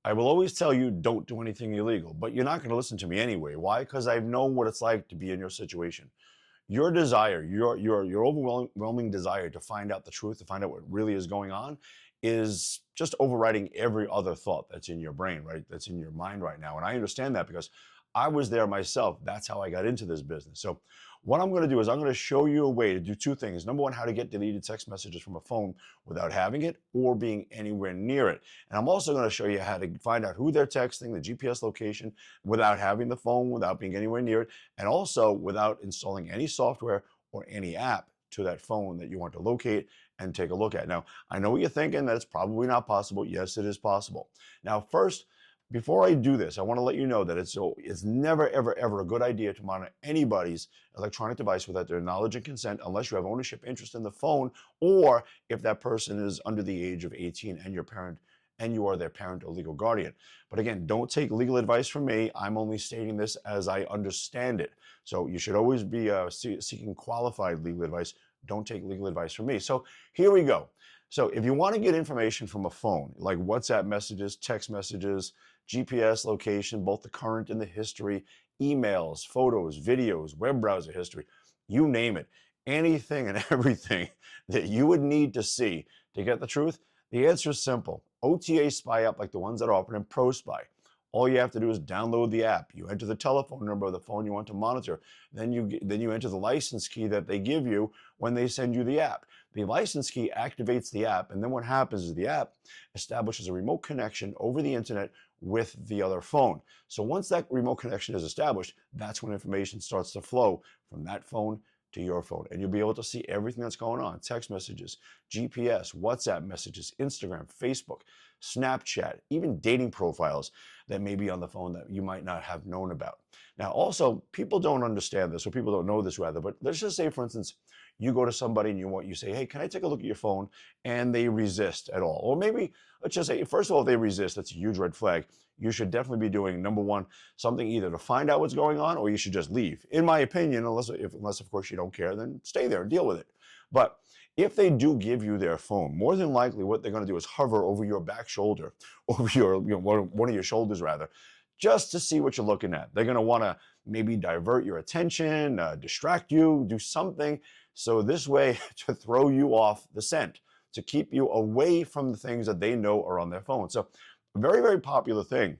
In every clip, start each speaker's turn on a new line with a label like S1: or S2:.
S1: I will always tell you don't do anything illegal, but you're not going to listen to me anyway. Why? Because I know what it's like to be in your situation. Your desire, your overwhelming desire to find out the truth, to find out what really is going on, is just overriding every other thought that's in your brain, right? That's in your mind right now. And I understand that because I was there myself. That's how I got into this business. So what I'm going to do is I'm going to show you a way to do two things. Number one, how to get deleted text messages from a phone without having it or being anywhere near it. And I'm also going to show you how to find out who they're texting, the GPS location, without having the phone, without being anywhere near it, and also without installing any software or any app to that phone that you want to locate and take a look at. Now, I know what you're thinking, that it's probably not possible. Yes, it is possible. Now, first, before I do this, I want to let you know that it's never, ever, ever a good idea to monitor anybody's electronic device without their knowledge and consent unless you have ownership interest in the phone, or if that person is under the age of 18 and you are their parent or legal guardian. But again, don't take legal advice from me. I'm only stating this as I understand it. So you should always be seeking qualified legal advice. Don't take legal advice from me. So here we go. So if you want to get information from a phone, like WhatsApp messages, text messages, GPS location, both the current and the history, emails, photos, videos, web browser history, you name it, anything and everything that you would need to see to get the truth, the answer is simple. OTA spy app like the ones that are offered in ProSpy. All you have to do is download the app. You enter the telephone number of the phone you want to monitor. Then you enter the license key that they give you when they send you the app. The license key activates the app, and then what happens is the app establishes a remote connection over the internet with the other phone. So once that remote connection is established, that's when information starts to flow from that phone to your phone, and you'll be able to see everything that's going on: text messages, GPS, WhatsApp messages, Instagram, Facebook, Snapchat, even dating profiles that may be on the phone that you might not have known about. Now, also, people don't understand this, or people don't know this rather, but let's just say, for instance, you go to somebody and you say, hey, can I take a look at your phone? And they resist at all. Or maybe, let's just say, first of all, if they resist, that's a huge red flag. You should definitely be doing, number one, something either to find out what's going on, or you should just leave. In my opinion, unless of course you don't care, then stay there and deal with it. But if they do give you their phone, more than likely what they're going to do is hover over your back shoulder, over your, one of your shoulders rather, just to see what you're looking at. They're going to want to maybe divert your attention, distract you, do something. So this way to throw you off the scent, to keep you away from the things that they know are on their phone. So a very, very popular thing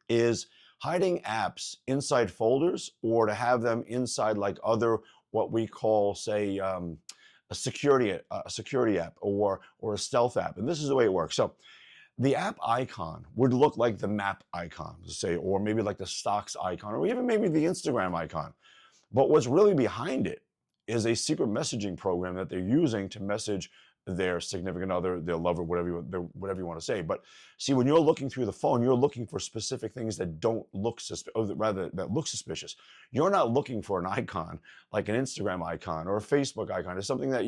S1: is hiding apps inside folders, or to have them inside like other, what we call, say, a security app or a stealth app. And this is the way it works. So the app icon would look like the map icon, say, or maybe like the stocks icon, or even maybe the Instagram icon. But what's really behind it is a secret messaging program that they're using to message their significant other, their lover, whatever you want to say. But see, when you're looking through the phone, you're looking for specific things that don't look that look suspicious. You're not looking for an icon like an Instagram icon or a Facebook icon. It's something that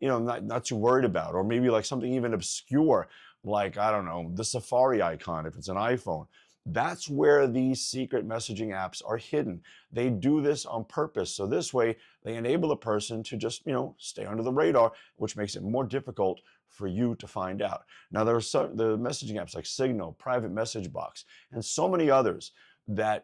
S1: not too worried about, or maybe like something even obscure, like, I don't know, the Safari icon if it's an iPhone. That's where these secret messaging apps are hidden. They do this on purpose. So this way they enable a person to just, stay under the radar, which makes it more difficult for you to find out. Now, there are the messaging apps like Signal, Private Message Box, and so many others that,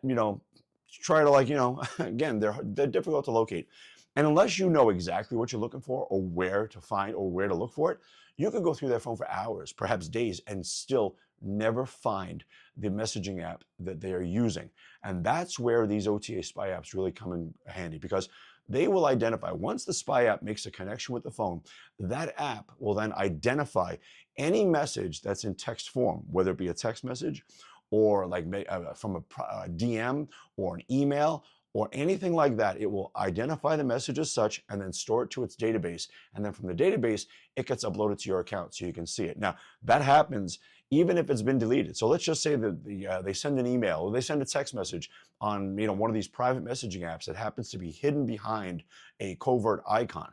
S1: try to again, they're difficult to locate. And unless you know exactly what you're looking for, or where to find, or where to look for it, you could go through their phone for hours, perhaps days, and still never find the messaging app that they are using. And that's where these OTA spy apps really come in handy, because they will identify, once the spy app makes a connection with the phone, that app will then identify any message that's in text form, whether it be a text message, or like from a DM or an email, or anything like that. It will identify the message as such and then store it to its database. And then from the database, it gets uploaded to your account so you can see it. Now, that happens even if it's been deleted. So let's just say that they send an email, or they send a text message on one of these private messaging apps that happens to be hidden behind a covert icon.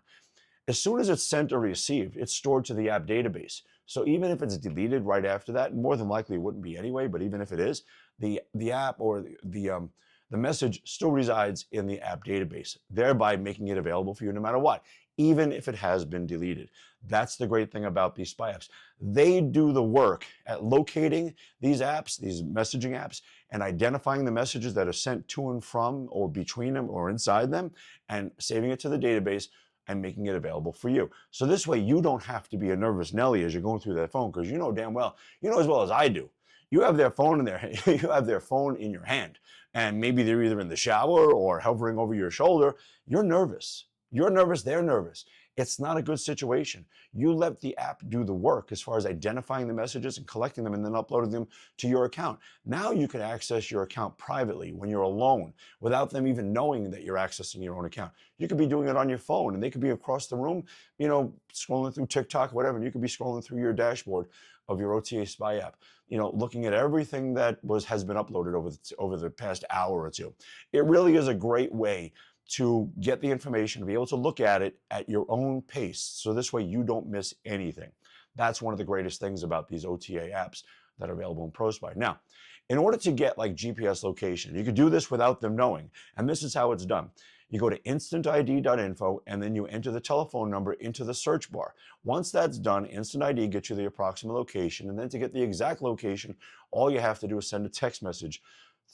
S1: As soon as it's sent or received, it's stored to the app database. So even if it's deleted right after that, more than likely it wouldn't be anyway, but even if it is, the app or the the message still resides in the app database, thereby making it available for you no matter what, even if it has been deleted. That's the great thing about these spy apps. They do the work at locating these apps, these messaging apps, and identifying the messages that are sent to and from or between them or inside them, and saving it to the database and making it available for you. So this way you don't have to be a nervous Nelly as you're going through that phone, because you know damn well, you know as well as I do, you have their phone in their you have their phone in your hand, and maybe they're either in the shower or hovering over your shoulder. You're nervous. You're nervous, they're nervous. It's not a good situation. You let the app do the work as far as identifying the messages and collecting them and then uploading them to your account. Now you can access your account privately when you're alone without them even knowing that you're accessing your own account. You could be doing it on your phone and they could be across the room, you know, scrolling through TikTok, whatever, and you could be scrolling through your dashboard of your OTA spy app, you know, looking at everything that has been uploaded over the past hour or two. It really is a great way to get the information, to be able to look at it at your own pace. So this way you don't miss anything. That's one of the greatest things about these OTA apps that are available in ProSpy. Now, in order to get like GPS location, you could do this without them knowing. And this is how it's done. You go to instantid.info and then you enter the telephone number into the search bar. Once that's done, Instant ID gets you the approximate location. And then to get the exact location, all you have to do is send a text message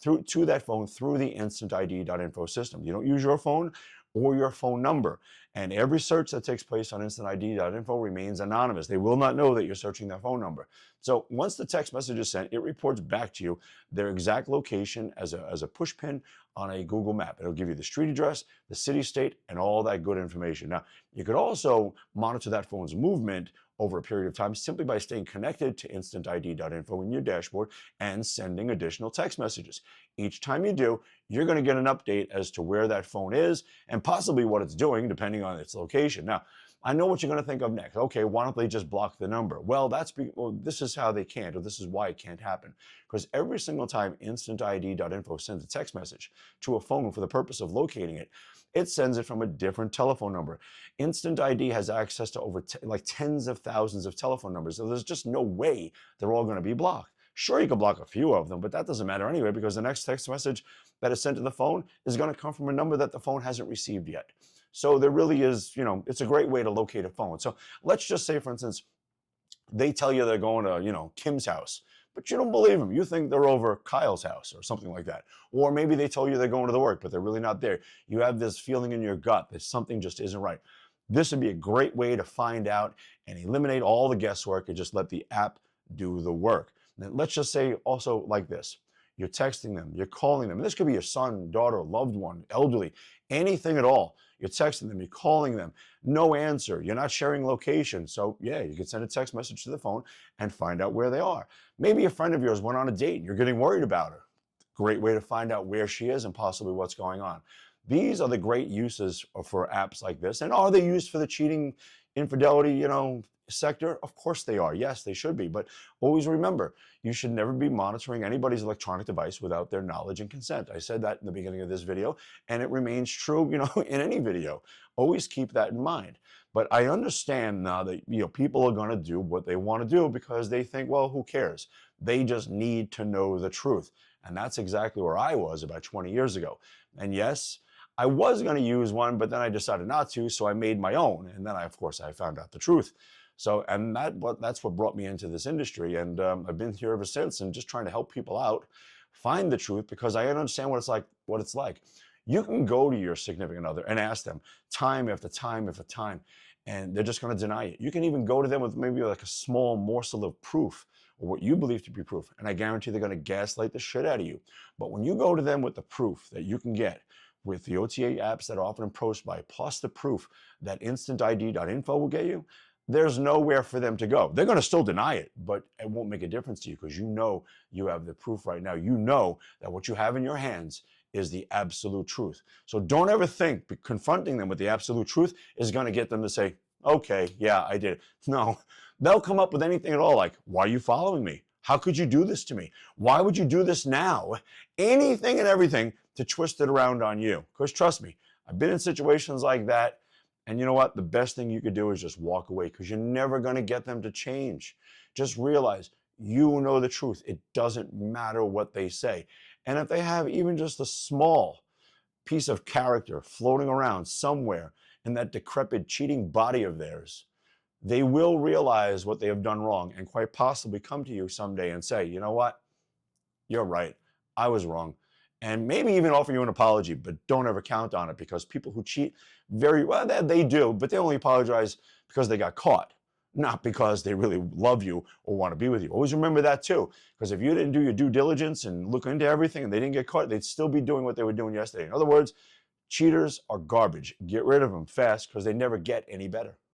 S1: to that phone through the instantid.info system. You don't use your phone or your phone number. And every search that takes place on instantid.info remains anonymous. They will not know that you're searching their phone number. So once the text message is sent, it reports back to you their exact location as a push pin on a Google map. It'll give you the street address, the city, state, and all that good information. Now, you could also monitor that phone's movement over a period of time simply by staying connected to instantid.info in your dashboard and sending additional text messages. Each time you do, you're going to get an update as to where that phone is and possibly what it's doing depending on its location. Now, I know what you're going to think of next. Okay, why don't they just block the number? Well, this is how they can't, or this is why it can't happen. Because every single time instantid.info sends a text message to a phone for the purpose of locating it, it sends it from a different telephone number. Instant ID has access to over like tens of thousands of telephone numbers. So there's just no way they're all going to be blocked. Sure, you can block a few of them, but that doesn't matter anyway, because the next text message that is sent to the phone is going to come from a number that the phone hasn't received yet. So there really is, you know, it's a great way to locate a phone. So let's just say, for instance, they tell you they're going to, you know, Kim's house, but you don't believe them. You think they're over Kyle's house or something like that. Or maybe they tell you they're going to the work, but they're really not there. You have this feeling in your gut that something just isn't right. This would be a great way to find out and eliminate all the guesswork and just let the app do the work. Now, let's just say also like this. You're texting them, you're calling them. This could be your son, daughter, loved one, elderly, anything at all. You're texting them, you're calling them, no answer. You're not sharing location. So yeah, you can send a text message to the phone and find out where they are. Maybe a friend of yours went on a date and you're getting worried about her. Great way to find out where she is and possibly what's going on. These are the great uses for apps like this. And are they used for the cheating, infidelity, you know, sector? Of course they are. Yes, they should be. But always remember, you should never be monitoring anybody's electronic device without their knowledge and consent. I said that in the beginning of this video, and it remains true, you know, in any video. Always keep that in mind. But I understand now that, you know, people are going to do what they want to do because they think, well, who cares? They just need to know the truth. And that's exactly where I was about 20 years ago. And yes, I was going to use one, but then I decided not to, so I made my own. And then, of course, I found out the truth. So, and that's what brought me into this industry. And I've been here ever since and just trying to help people out find the truth, because I understand what it's like. You can go to your significant other and ask them time after time after time, and they're just going to deny it. You can even go to them with maybe like a small morsel of proof, or what you believe to be proof, and I guarantee they're going to gaslight the shit out of you. But when you go to them with the proof that you can get with the OTA apps that are offered in ProSpy, plus the proof that instantid.info will get you, there's nowhere for them to go. They're going to still deny it, but it won't make a difference to you, because you know you have the proof right now. You know that what you have in your hands is the absolute truth. So don't ever think confronting them with the absolute truth is going to get them to say, okay, yeah, I did it. No, they'll come up with anything at all, like, why are you following me? How could you do this to me? Why would you do this now? Anything and everything to twist it around on you. Because trust me, I've been in situations like that. And you know what? The best thing you could do is just walk away, because you're never going to get them to change. Just realize you know the truth. It doesn't matter what they say. And if they have even just a small piece of character floating around somewhere in that decrepit, cheating body of theirs, they will realize what they have done wrong and quite possibly come to you someday and say, you know what? You're right. I was wrong. And maybe even offer you an apology, but don't ever count on it, because people who cheat very well, they do, but they only apologize because they got caught, not because they really love you or want to be with you. Always remember that too, because if you didn't do your due diligence and look into everything and they didn't get caught, they'd still be doing what they were doing yesterday. In other words, cheaters are garbage. Get rid of them fast, because they never get any better.